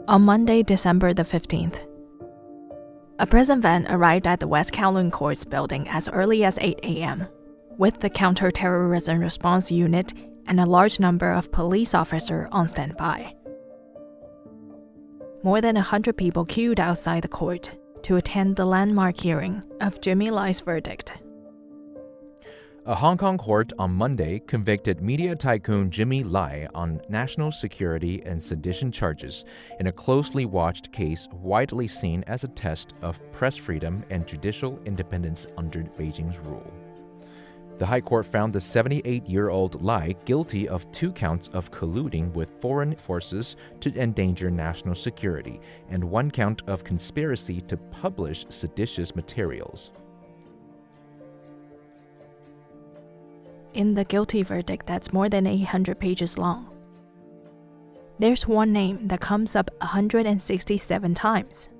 On Monday, December the 15th, a prison van arrived at the West Kowloon Courts building as early as 8 a.m., with the Counter-Terrorism Response Unit and a large number of police officers on standby. More than 100 people queued outside the court to attend the landmark hearing of Jimmy Lai's verdict. A Hong Kong court on Monday convicted media tycoon Jimmy Lai on national security and sedition charges in a closely watched case widely seen as a test of press freedom and judicial independence under Beijing's rule. The High Court found the 78-year-old Lai guilty of 2 counts of colluding with foreign forces to endanger national security and 1 count of conspiracy to publish seditious materials. In the guilty verdict that's more than 800 pages long, there's one name that comes up 167 times: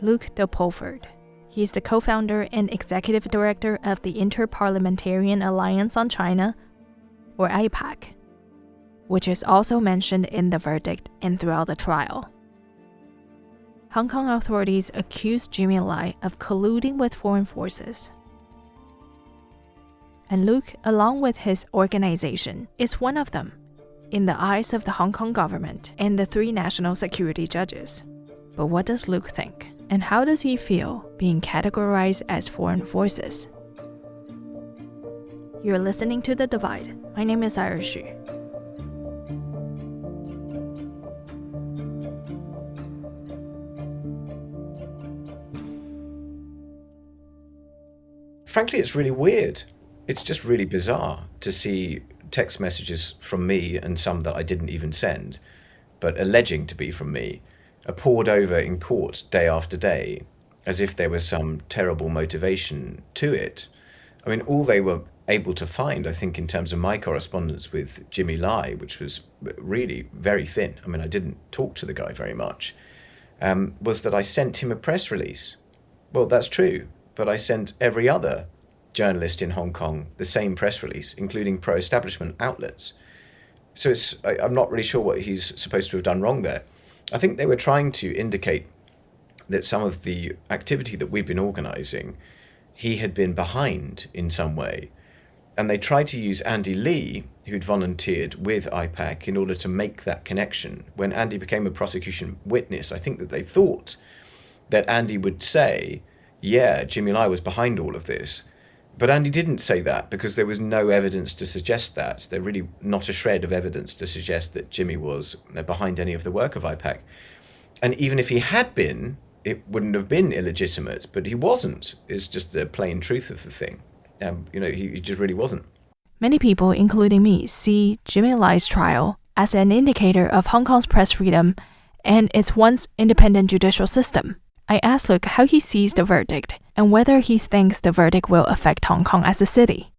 Luc de Pulford. He's the co-founder and executive director of the Inter-Parliamentarian Alliance on China, or IPAC, which is also mentioned in the verdict and throughout the trial. Hong Kong authorities accused Jimmy Lai of colluding with foreign forces. And Luc, along with his organization, is one of them, in the eyes of the Hong Kong government and the 3 national security judges. But what does Luc think? And how does he feel being categorized as foreign forces? You're listening to The Divide. My name is Iris Xu. Frankly, it's really weird. It's just really bizarre to see text messages from me and some that I didn't even send, but alleging to be from me, are poured over in court day after day, as if there was some terrible motivation to it. I mean, all they were able to find, I think, in terms of my correspondence with Jimmy Lai, which was really very thin, I mean, I didn't talk to the guy very much, was that I sent him a press release. Well, that's true, but I sent every other journalist in Hong Kong the same press release, including pro-establishment outlets. So I'm not really sure what he's supposed to have done wrong there. I think they were trying to indicate that some of the activity that we've been organising, he had been behind in some way. And they tried to use Andy Lee, who'd volunteered with IPAC, in order to make that connection. When Andy became a prosecution witness, I think that they thought that Andy would say, yeah, Jimmy Lai was behind all of this. But Andy didn't say that because there was no evidence to suggest that. There's really not a shred of evidence to suggest that Jimmy was behind any of the work of IPAC. And even if he had been, it wouldn't have been illegitimate, but he wasn't, is just the plain truth of the thing. He just really wasn't. Many people, including me, see Jimmy Lai's trial as an indicator of Hong Kong's press freedom and its once independent judicial system. I asked Luc how he sees the verdict and whether he thinks the verdict will affect Hong Kong as a city.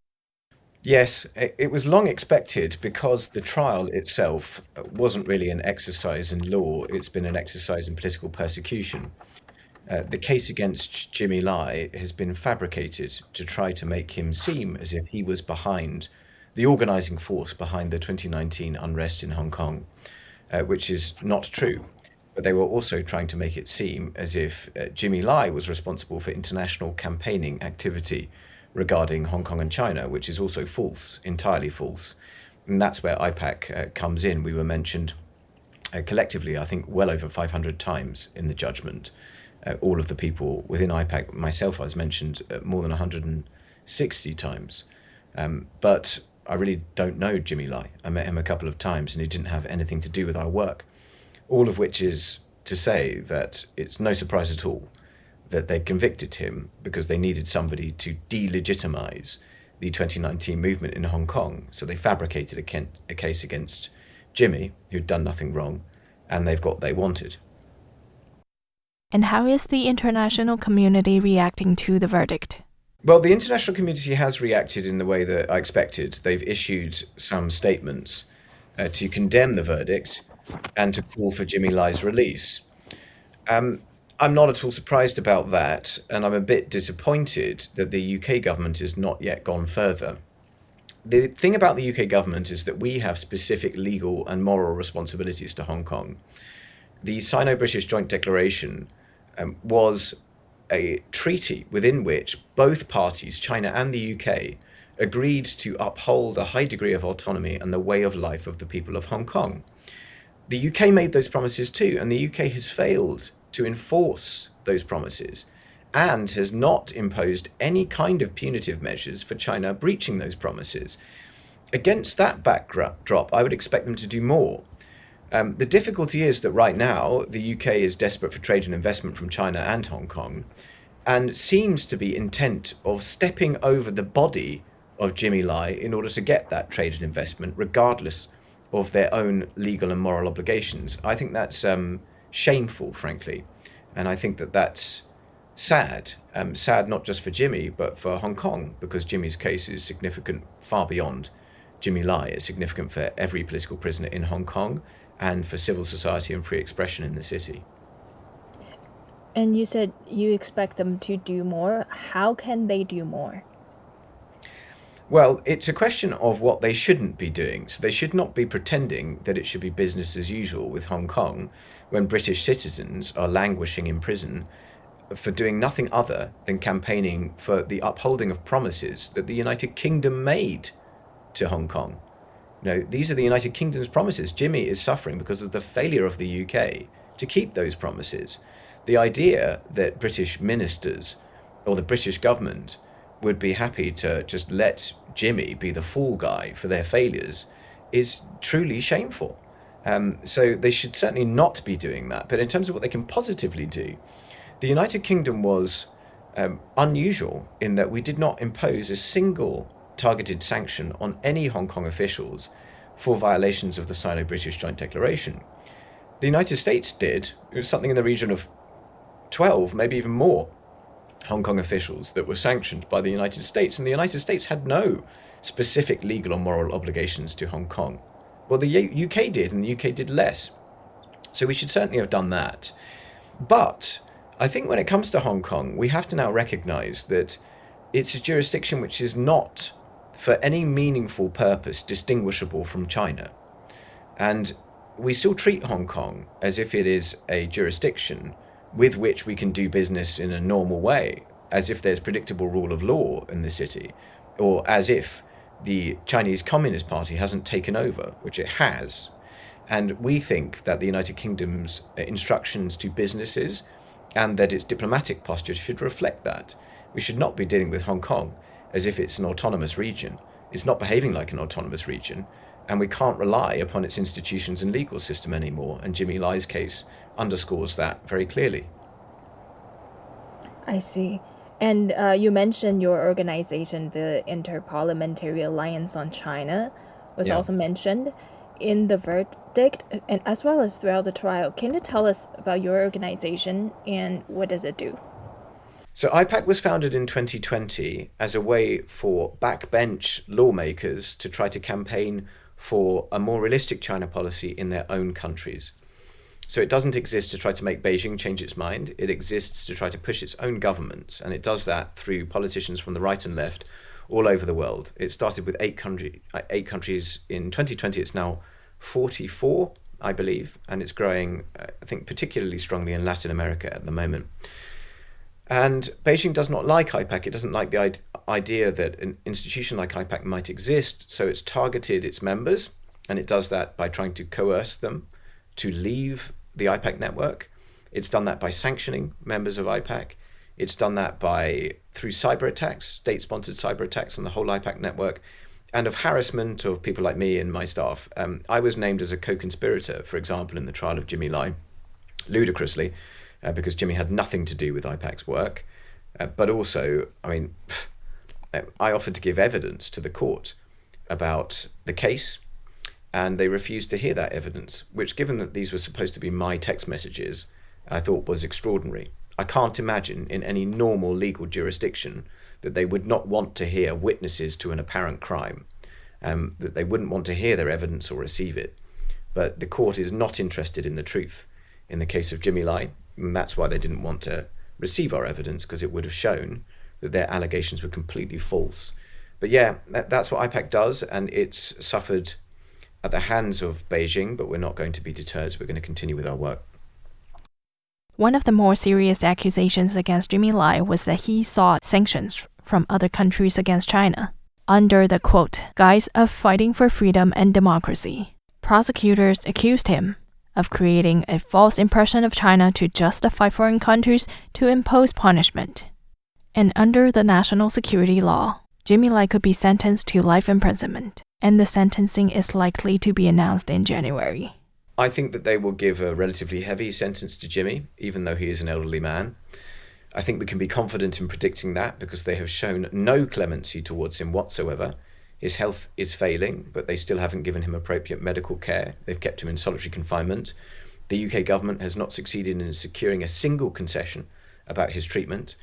Yes, it was long expected because the trial itself wasn't really an exercise in law, it's been an exercise in political persecution. The case against Jimmy Lai has been fabricated to try to make him seem as if he was behind the organising force behind the 2019 unrest in Hong Kong, which is not true. But they were also trying to make it seem as if Jimmy Lai was responsible for international campaigning activity regarding Hong Kong and China, which is also false, entirely false. And that's where IPAC comes in. We were mentioned collectively, I think, well over 500 times in the judgment. All of the people within IPAC, myself, I was mentioned more than 160 times. But I really don't know Jimmy Lai. I met him a couple of times and he didn't have anything to do with our work. All of which is to say that it's no surprise at all that they convicted him because they needed somebody to delegitimize the 2019 movement in Hong Kong. So they fabricated a case against Jimmy, who'd done nothing wrong, and they've got what they wanted. And how is the international community reacting to the verdict? Well, the international community has reacted in the way that I expected. They've issued some statements to condemn the verdict and to call for Jimmy Lai's release. I'm not at all surprised about that, and I'm a bit disappointed that the UK government has not yet gone further. The thing about the UK government is that we have specific legal and moral responsibilities to Hong Kong. the Sino-British Joint Declaration was a treaty within which both parties, China and the UK, agreed to uphold a high degree of autonomy and the way of life of the people of Hong Kong. The UK made those promises too, and the UK has failed to enforce those promises and has not imposed any kind of punitive measures for China breaching those promises. Against that backdrop, I would expect them to do more. The difficulty is that right now, the UK is desperate for trade and investment from China and Hong Kong, and seems to be intent of stepping over the body of Jimmy Lai in order to get that trade and investment, regardless of their own legal and moral obligations. I think that's shameful, frankly, and I think that that's sad. Sad not just for Jimmy, but for Hong Kong, because Jimmy's case is significant far beyond Jimmy Lai. It's significant for every political prisoner in Hong Kong and for civil society and free expression in the city. And you said you expect them to do more. How can they do more? Well, it's a question of what they shouldn't be doing. So they should not be pretending that it should be business as usual with Hong Kong when British citizens are languishing in prison for doing nothing other than campaigning for the upholding of promises that the United Kingdom made to Hong Kong. These are the United Kingdom's promises. Jimmy is suffering because of the failure of the UK to keep those promises. The idea that British ministers or the British government would be happy to just let Jimmy be the fall guy for their failures is truly shameful. So they should certainly not be doing that. But in terms of what they can positively do, the United Kingdom was unusual in that we did not impose a single targeted sanction on any Hong Kong officials for violations of the Sino-British Joint Declaration. The United States did. It was something in the region of 12, maybe even more, Hong Kong officials that were sanctioned by the United States, and the United States had no specific legal or moral obligations to Hong Kong. Well, the UK did, and the UK did less. So we should certainly have done that. But I think when it comes to Hong Kong, we have to now recognize that it's a jurisdiction which is not, for any meaningful purpose, distinguishable from China. And we still treat Hong Kong as if it is a jurisdiction with which we can do business in a normal way, as if there's predictable rule of law in the city, or as if the Chinese Communist Party hasn't taken over, which it has. And we think that the United Kingdom's instructions to businesses and that its diplomatic posture should reflect that. We should not be dealing with Hong Kong as if it's an autonomous region. It's not behaving like an autonomous region, and we can't rely upon its institutions and legal system anymore, and Jimmy Lai's case underscores that very clearly. I see. And you mentioned your organization, the Interparliamentary Alliance on China, was also mentioned in the verdict and as well as throughout the trial. Can you tell us about your organization and what does it do? So IPAC was founded in 2020 as a way for backbench lawmakers to try to campaign for a more realistic China policy in their own countries. So it doesn't exist to try to make Beijing change its mind. It exists to try to push its own governments, and it does that through politicians from the right and left all over the world. It started with eight countries in 2020. It's now 44, I believe, and it's growing, I think, particularly strongly in Latin America at the moment. And Beijing does not like IPAC. It doesn't like the idea that an institution like IPAC might exist, so it's targeted its members, and it does that by trying to coerce them to leave the IPAC network. It's done that by sanctioning members of IPAC. It's done that through cyber attacks, state-sponsored cyber attacks on the whole IPAC network, and of harassment of people like me and my staff. I was named as a co-conspirator, for example, in the trial of Jimmy Lai, ludicrously, because Jimmy had nothing to do with IPAC's work. But also, I offered to give evidence to the court about the case, and they refused to hear that evidence, which, given that these were supposed to be my text messages, I thought was extraordinary. I can't imagine in any normal legal jurisdiction that they would not want to hear witnesses to an apparent crime, that they wouldn't want to hear their evidence or receive it. But the court is not interested in the truth in the case of Jimmy Lai, and that's why they didn't want to receive our evidence, because it would have shown that their allegations were completely false. But yeah, that's what IPAC does, and it's suffered at the hands of Beijing, but we're not going to be deterred. We're going to continue with our work. One of the more serious accusations against Jimmy Lai was that he sought sanctions from other countries against China, under the, quote, guise of fighting for freedom and democracy. Prosecutors accused him of creating a false impression of China to justify foreign countries to impose punishment. And under the national security law, Jimmy Lai could be sentenced to life imprisonment, and the sentencing is likely to be announced in January. I think that they will give a relatively heavy sentence to Jimmy, even though he is an elderly man. I think we can be confident in predicting that because they have shown no clemency towards him whatsoever. His health is failing, but they still haven't given him appropriate medical care. They've kept him in solitary confinement. The UK government has not succeeded in securing a single concession about his treatment.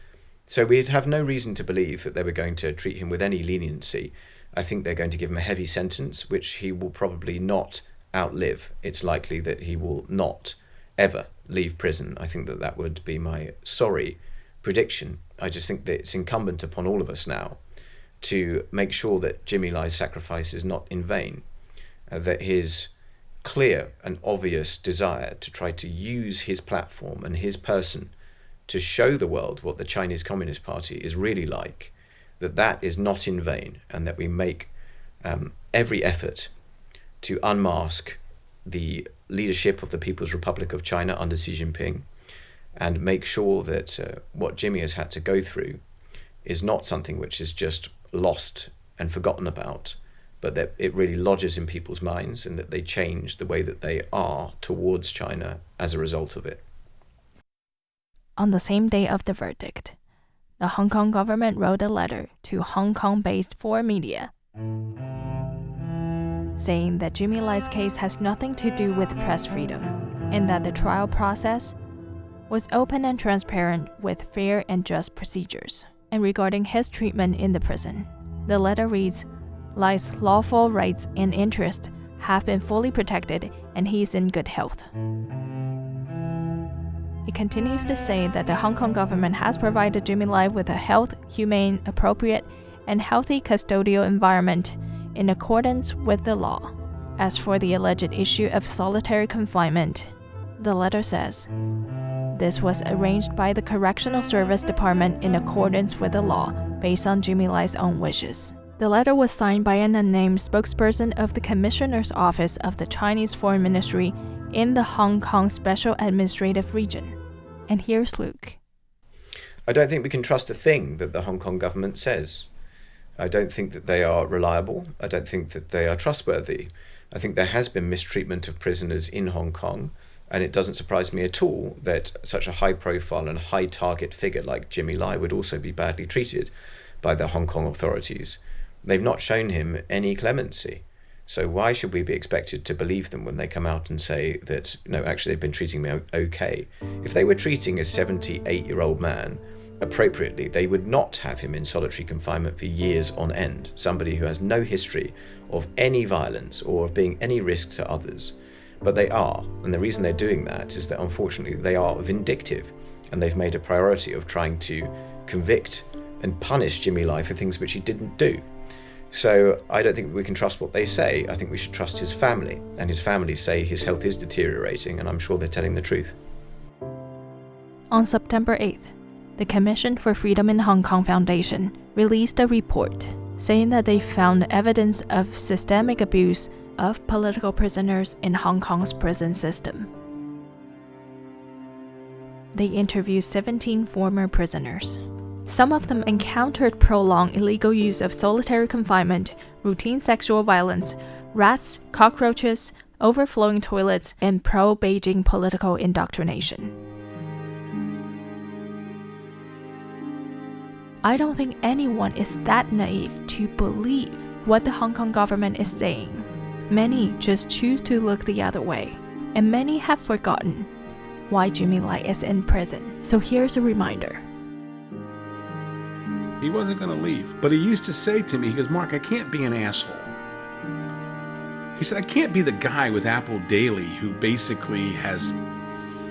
So we'd have no reason to believe that they were going to treat him with any leniency. I think they're going to give him a heavy sentence, which he will probably not outlive. It's likely that he will not ever leave prison. I think that that would be my sorry prediction. I just think that it's incumbent upon all of us now to make sure that Jimmy Lai's sacrifice is not in vain, that his clear and obvious desire to try to use his platform and his person to show the world what the Chinese Communist Party is really like, that is not in vain, and that we make every effort to unmask the leadership of the People's Republic of China under Xi Jinping and make sure that what Jimmy has had to go through is not something which is just lost and forgotten about, but that it really lodges in people's minds and that they change the way that they are towards China as a result of it. On the same day of the verdict, the Hong Kong government wrote a letter to Hong Kong-based 4 Media, saying that Jimmy Lai's case has nothing to do with press freedom and that the trial process was open and transparent with fair and just procedures. And regarding his treatment in the prison, the letter reads, Lai's lawful rights and interests have been fully protected and he is in good health. It continues to say that the Hong Kong government has provided Jimmy Lai with a health, humane, appropriate, and healthy custodial environment in accordance with the law. As for the alleged issue of solitary confinement, the letter says, this was arranged by the Correctional Service Department in accordance with the law, based on Jimmy Lai's own wishes. The letter was signed by an unnamed spokesperson of the Commissioner's Office of the Chinese Foreign Ministry in the Hong Kong Special Administrative Region. And here's Luke. I don't think we can trust a thing that the Hong Kong government says. I don't think that they are reliable. I don't think that they are trustworthy. I think there has been mistreatment of prisoners in Hong Kong, and it doesn't surprise me at all that such a high-profile and high-target figure like Jimmy Lai would also be badly treated by the Hong Kong authorities. They've not shown him any clemency. So why should we be expected to believe them when they come out and say that, no, actually they've been treating me okay? If they were treating a 78-year-old man appropriately, they would not have him in solitary confinement for years on end, somebody who has no history of any violence or of being any risk to others. But they are, and the reason they're doing that is that unfortunately they are vindictive, and they've made a priority of trying to convict and punish Jimmy Lai for things which he didn't do. So I don't think we can trust what they say. I think we should trust his family, and his family say his health is deteriorating, and I'm sure they're telling the truth. On September 8th, the Commission for Freedom in Hong Kong Foundation released a report saying that they found evidence of systemic abuse of political prisoners in Hong Kong's prison system. They interviewed 17 former prisoners. Some of them encountered prolonged illegal use of solitary confinement, routine sexual violence, rats, cockroaches, overflowing toilets, and pro-Beijing political indoctrination. I don't think anyone is that naive to believe what the Hong Kong government is saying. Many just choose to look the other way, and many have forgotten why Jimmy Lai is in prison. So here's a reminder. He wasn't going to leave, but he used to say to me, he goes, Mark, I can't be an asshole. He said, I can't be the guy with Apple Daily who basically has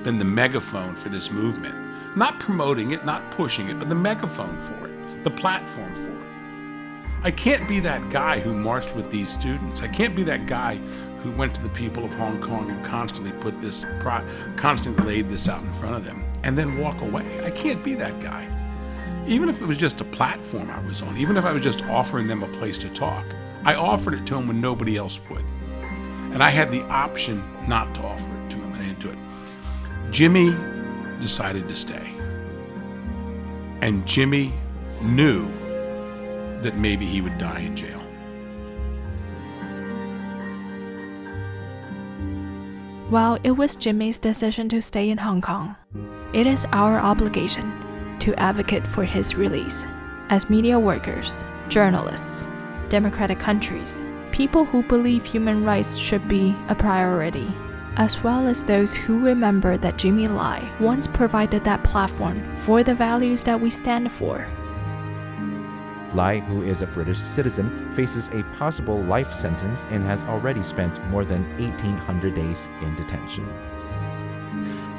been the megaphone for this movement. Not promoting it, not pushing it, but the megaphone for it, the platform for it. I can't be that guy who marched with these students. I can't be that guy who went to the people of Hong Kong and constantly laid this out in front of them. and then walk away. I can't be that guy. Even if it was just a platform I was on, even if I was just offering them a place to talk, I offered it to them when nobody else would. And I had the option not to offer it to him, and I didn't do it. Jimmy decided to stay. And Jimmy knew that maybe he would die in jail. While it was Jimmy's decision to stay in Hong Kong, it is our obligation to advocate for his release. As media workers, journalists, democratic countries, people who believe human rights should be a priority, as well as those who remember that Jimmy Lai once provided that platform for the values that we stand for. Lai, who is a British citizen, faces a possible life sentence and has already spent more than 1,800 days in detention.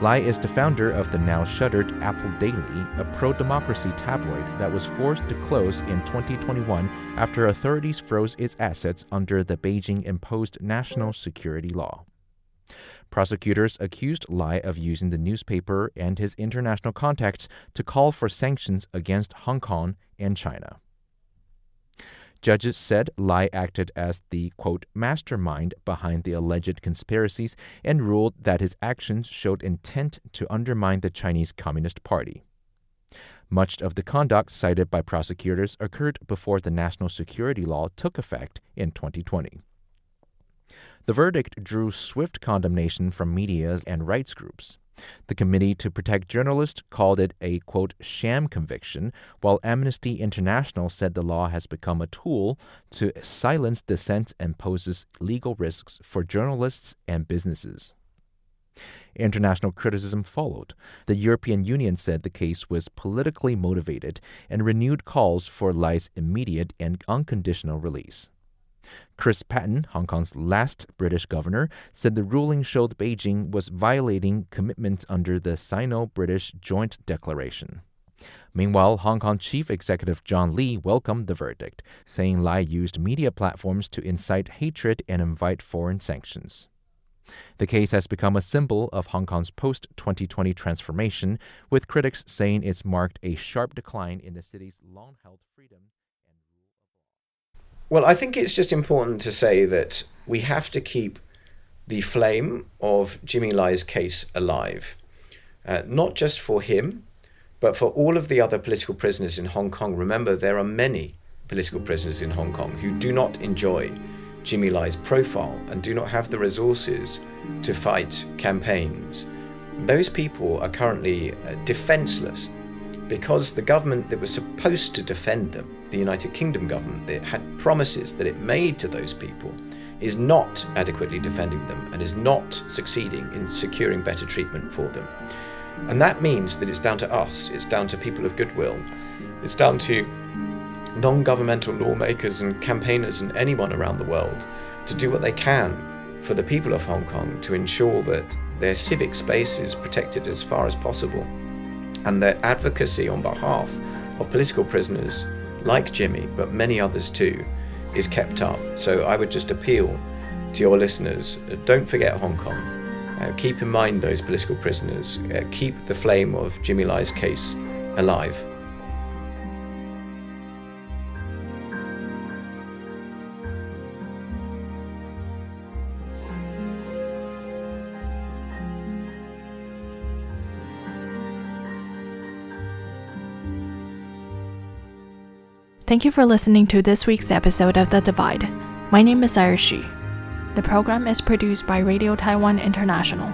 Lai is the founder of the now shuttered Apple Daily, a pro-democracy tabloid that was forced to close in 2021 after authorities froze its assets under the Beijing-imposed national security law. Prosecutors accused Lai of using the newspaper and his international contacts to call for sanctions against Hong Kong and China. Judges said Lai acted as the, quote, mastermind behind the alleged conspiracies and ruled that his actions showed intent to undermine the Chinese Communist Party. Much of the conduct cited by prosecutors occurred before the national security law took effect in 2020. The verdict drew swift condemnation from media and rights groups. The Committee to Protect Journalists called it a, quote, sham conviction, while Amnesty International said the law has become a tool to silence dissent and poses legal risks for journalists and businesses. International criticism followed. The European Union said the case was politically motivated and renewed calls for Lai's immediate and unconditional release. Chris Patten, Hong Kong's last British governor, said the ruling showed Beijing was violating commitments under the Sino-British Joint Declaration. Meanwhile, Hong Kong Chief Executive John Lee welcomed the verdict, saying Lai used media platforms to incite hatred and invite foreign sanctions. The case has become a symbol of Hong Kong's post-2020 transformation, with critics saying it's marked a sharp decline in the city's long-held freedom. Well, I think it's just important to say that we have to keep the flame of Jimmy Lai's case alive, not just for him, but for all of the other political prisoners in Hong Kong. Remember, there are many political prisoners in Hong Kong who do not enjoy Jimmy Lai's profile and do not have the resources to fight campaigns. Those people are currently defenseless because the government that was supposed to defend them, the United Kingdom government that had promises that it made to those people, is not adequately defending them and is not succeeding in securing better treatment for them. And that means that it's down to us, it's down to people of goodwill, it's down to non-governmental lawmakers and campaigners and anyone around the world to do what they can for the people of Hong Kong to ensure that their civic space is protected as far as possible, and that advocacy on behalf of political prisoners like Jimmy, but many others too, is kept up. So I would just appeal to your listeners, don't forget Hong Kong. Keep in mind those political prisoners. Keep the flame of Jimmy Lai's case alive. Thank you for listening to this week's episode of The Divide. My name is Irish Xu. The program is produced by Radio Taiwan International.